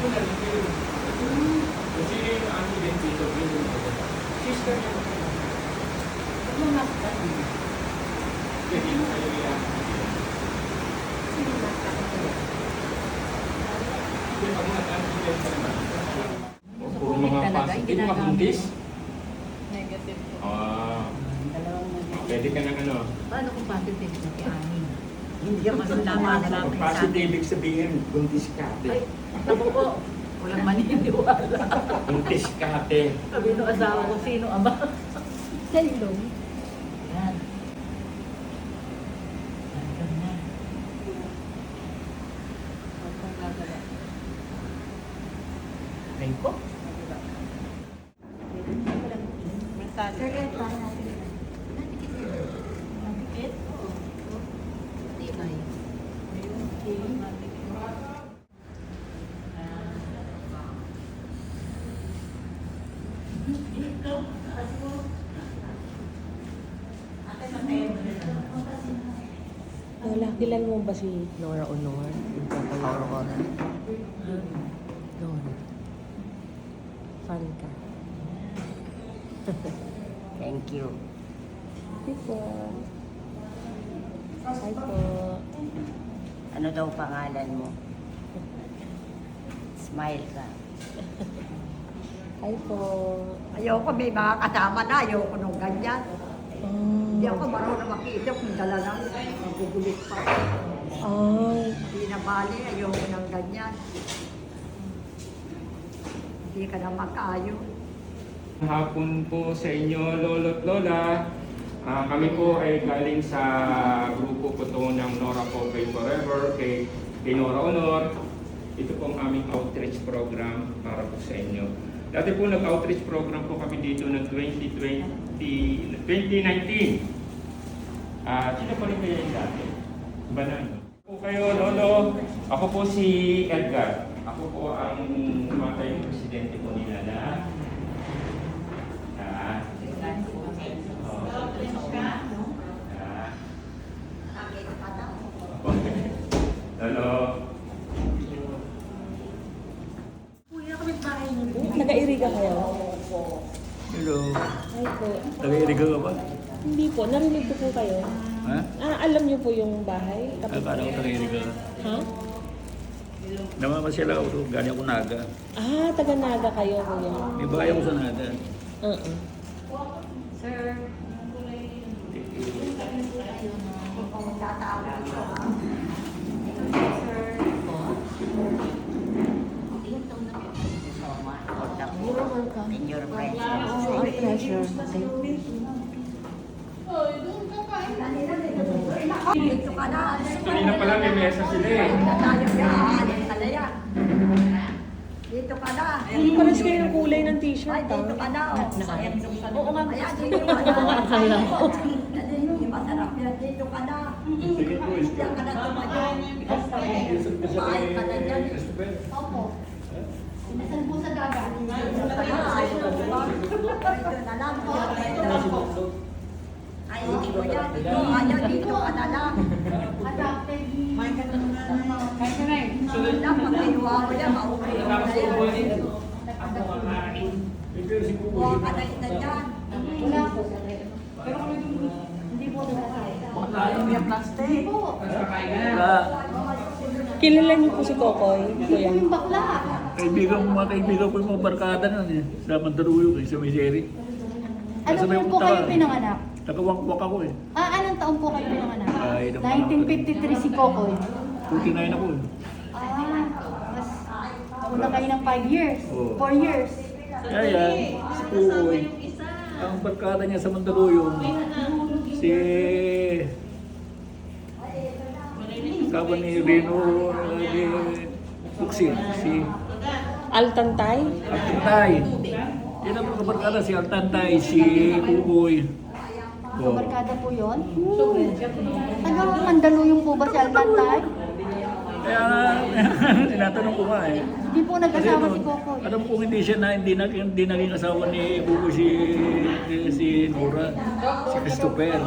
Kasi yung ano din dito, sister niya. Ano mas ka? Hindi mo kayo yan. Sino mas ka? Hindi pag nag-antigen ka naman. Puro Sukulit mga talaga, positive, hindi mga buntis. Negative po. Dalawang Pwede ka ng ano. Paano kung positive na kay Ani? Hindi ka masundaman lang. Positive, ibig sabihin, buntis ka. Ay, naku po. Walang maniniwala. Buntis ka, ate. Sabi nung asawa ko, sino ama? Sa ilong. Yan. Nandun na. Huwag kang gagala. Ay ko? Mental. Sir, yan pa natin. Natikit? Oo. Tibay. Okay. Lola, kilala mo ba si Nora Honor? Yung tatawag ko. Nora. Fan ka. Thank you. Hi po. Hi po. Ano daw pangalan mo? Smile ka. Hi po. Ayoko, may mga kasama na. Ayoko nung ganyan. Hindi ako marunong makita kung dala lang. Magugulit pa. Ay. Hindi na bali. Ayoko nang ganyan. Hindi ka na makayo. Hapon po sa inyo, lolo't lola. Kami po ay galing sa grupo po to ng Nora Popey Forever kay Nora Honor. Ito po ang aming outreach program para po sa inyo. Dati po nag-outreach program po kami dito ng 2019. Sino po rin kayo yung dati? Iba na ito. Po kayo, lolo. Ako po si Edgar. Ako po ang tumatay ng presidente po nila na Hello. Kuya, kapit bahay niyo po. Nag-airiga kayo? Hello. Hi po. Nag-iiriga ka ba? Hindi po. Narinig ko po kayo. Ha? Alam niyo po yung bahay? Akala ko nag-iiriga ka. Ha? Namamasyal ako doon. Galing ako Naga. Taga-Naga kayo, kuya. May bahay ako sa Naga. Sir. You're welcome. In your presence. My pleasure. Dito ka na. Kanina pala may mesa sila eh. Tayo ka. Aalis ka na yan. Dito ka na. Pares kayo ng kulay ng t-shirt, Ay, dito ka na. Oo nga. Ayan, dito ka na. Akala ko. Dito, masarap yan. Dito ka na. Diyan ka na tumayo. Kumain ka na dyan. Opo. Nasaan po sa dagat? Ayaw ko ba? Ito na lang. Ay, hindi ko yan. Dito, ayaw, dito ka na lang. Adapted. Dapat kinuha ko yan, mauwi ko na yan. Kuha ka na ito dyan. Wala po. Pero hindi po yung plastic. Hindi po. Kilala niyo po si Kokoy, kuya? Yung bakla. Mga kaibigan ko yung mga barkada nun eh. Sa Mandaluyong eh, sa Miseri. Ano po kayo pinanganak? Nakawangkwak ako eh. Anong taon po kayo pinanganak? Ay, 1953 si Kokoy. 49 ako eh. Mas una kayo ng 5 years. Oo. 4 years. Kaya yan, si Puoy. Ang barkada niya sa Mandaluyong, si... Kawan ni Reno, ni Buksin, si Altantay? Altantay. Yan ang mga barkada, si Altantay, si Puoy. Barkada po yun? Taga Mandaluyong po ba si Altantay? Kaya tinatanong ko nga eh. Hindi po nag-asawa si Kokoy. Alam ko hindi naging asawa ni Buboy si Nora, si Christopher.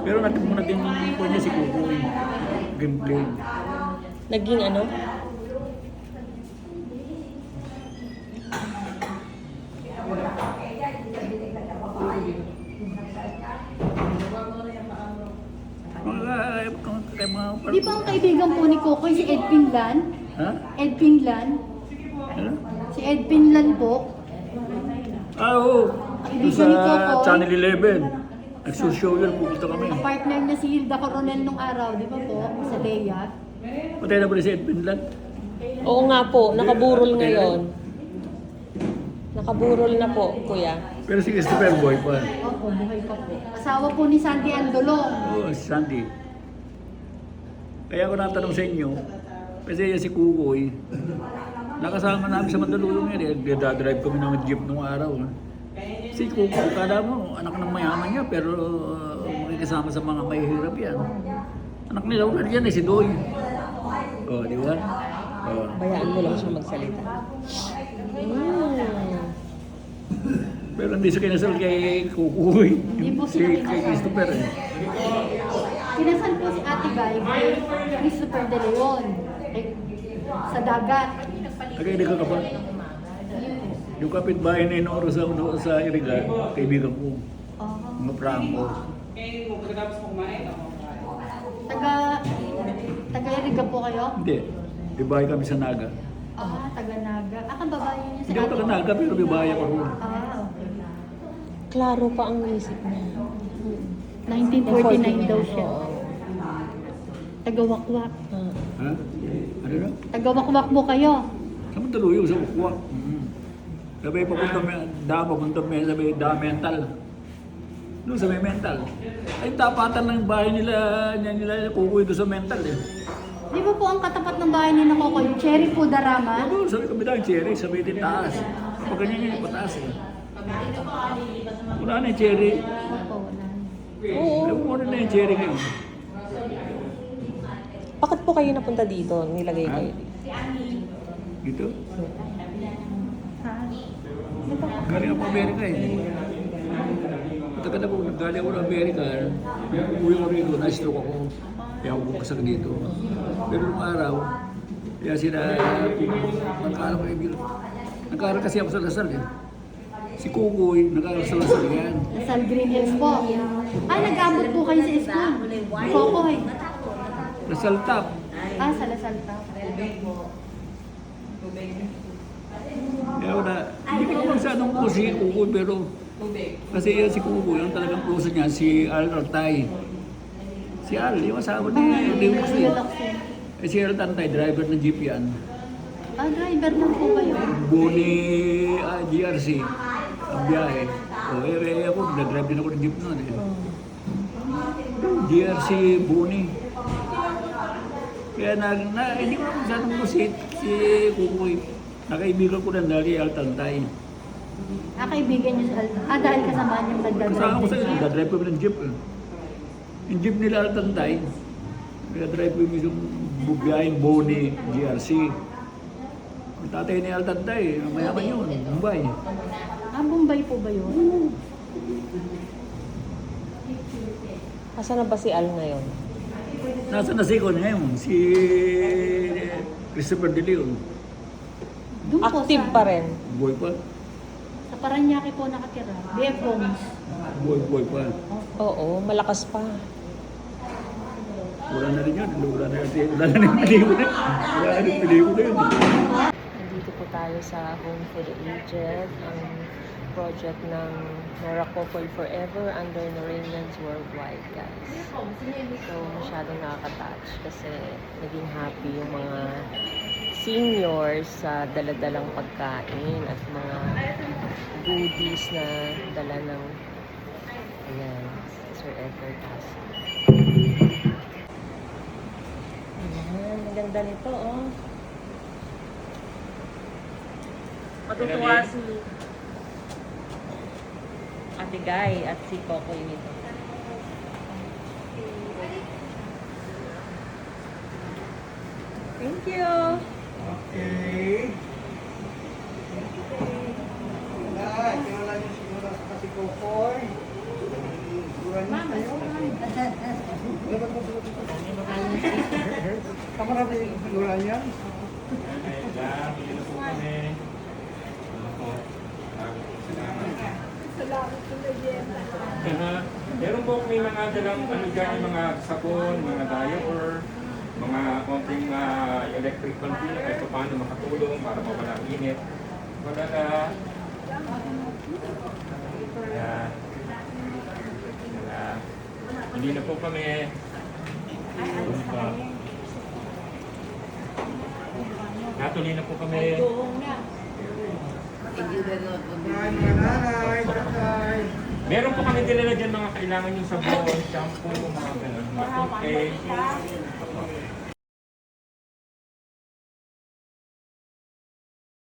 Pero naging po niya si Buboy. Gameplay. Naging ano? Di ba ang kaibigan po ni Kokoy si Ed Pinlan? Ha? Ed Pinlan? Ano? Si Ed Pinlan po. Oo. Doon Kaibigan ni sa Kokoy. Channel 11. Nagsushow yun, pupunta kami. Ang partner niya si Hilda Coronel nung araw, di ba po? Sa Leia. Patay na ba rin si Ed Pinlan? Oo nga po, nakaburol ngayon. Nakaburol na po, kuya. Pero si Christopher Boy pa. Opo, buhay pa po. Asawa po ni Sandy Andolong. Oo, si Sandy. Kaya ako natanong sa inyo, kasi yan si Kukoy, nakasama namin sa Mandaluyong yan eh. Dadrive kami ng jeep nung araw. Si Kukoy, kala mo, anak ng mayaman niya, pero makikasama sa mga mahihirap yan. Anak nila ulit yan eh, si Doy. Oh, di ba? Oh. Bayaan mo lang siya magsalita. Pero hindi siya kinasal kay Kukoy. Hindi po Si siya kay kinasal. Christopher eh. Kinasal po si Ate Guy kay Christopher De Leon. Sa dagat. Kaya hindi ka kapal. Yung kapitbahay ni Noro sa Iriga, kaibigan ko. Oh. Mga Franco. Taga-Iriga po kayo? Hindi. Bibahay kami sa Naga. Ah, taga-Naga. Ah, kababayan niya si Hindi ako Ate. taga Naga, pero bibahay ako ron. Ah, okay. Klaro pa ang isip niya. 1949 daw siya. Taga-Wakwak. Ah. Ha? Ano na? Taga-Wakwak mo kayo. Sa Mandaluyong, sa Ukwak. Sabi, papunta may sabi, mental. Doon sa may mental. Ay, tapatan lang yung bahay nila Kukoy doon sa mental eh. Di ba po ang katapat ng bahay ni Kokoy, yung Cherry Pudarama? Doon, sabi kami dahil cherry, sabi din taas. Pag ganyan yung pataas eh. Wala na yung cherry. Opo, wala. Oo. Alam mo na yung cherry ngayon. Bakit po kayo napunta dito? Nilagay kayo dito? Dito? Ha? Galing ako Amerika eh. Matagal ako, galing ako ng Amerika. Uwi ko rito, na-stroke ako. Kaya ako bukasak dito. Pero nung araw, kaya sila, nagkaaral kasi ako sa Lasal eh. Si Kukoy, nagkaaral sa Lasal yan. Lasal Green Hills po. Ah, nag-abot po kayo sa school. Kokoy. Lasal Top. Ah, sa Lasal pa. Kaya ako na, hindi ko naman masyadong close si Kukoy, pero kasi yan si Kukoy, ang talagang close niya, si Al Altay. Si Al, yung asawa ni Lewis eh. Eh si Al Altay, driver ng jeep yan. Ah, driver lang po kayo. Boni GRC, ang biyahe. O ako, nag-drive din ako ng jeep noon eh. GRC Boni. Kaya hindi ko naman masyadong close si Kukoy. Nakaibigan ko na dahil Altantay. Ah, kaibigan niyo sa Ah, dahil kasama niyong Kasama ko nagdadrive. sa iyo, nag-drive kami ng jeep eh. Yung jeep nila Altantay, nag-drive kami yung bubiyahing Boni GRC. Ang tatay ni Altantay, mayaman yun, Mumbai. Ah, Bombay po ba yun? Asan na ba si Al ngayon? Nasa Nasicon ngayon, si Christopher De Leon. Doon po Active sa, pa rin. Boy pa. Sa Paranaque po nakatira. BF Homes. Boy pa. Oo, malakas pa. Wala na rin yun. Wala na yung pelikula. Wala na yung pelikula yun. Nandito po tayo sa Home for the Aged, ang project ng Nora Kokoy Forever under Noranians Worldwide, guys. So, masyadong nakaka-touch kasi naging happy yung mga seniors sa daladalang pagkain at mga goodies na dala ng ayan, Sir Edgar Castro. Ayan, ang ganda nito, oh. Matutuwa si Ate Guy at si Kokoy nito. Thank you! Okay. Meron po may mga dalang ano dyan, yung mga sabon, mga diaper, konting electric fan dito kahit paano makatulong para mawala ang init. Wala na. Ayan. Hindi na po kami. Natuloy na po kami. Meron po kami dinala dyan mga kailangan yung sabon, shampoo, mga ganun, mga toothpaste.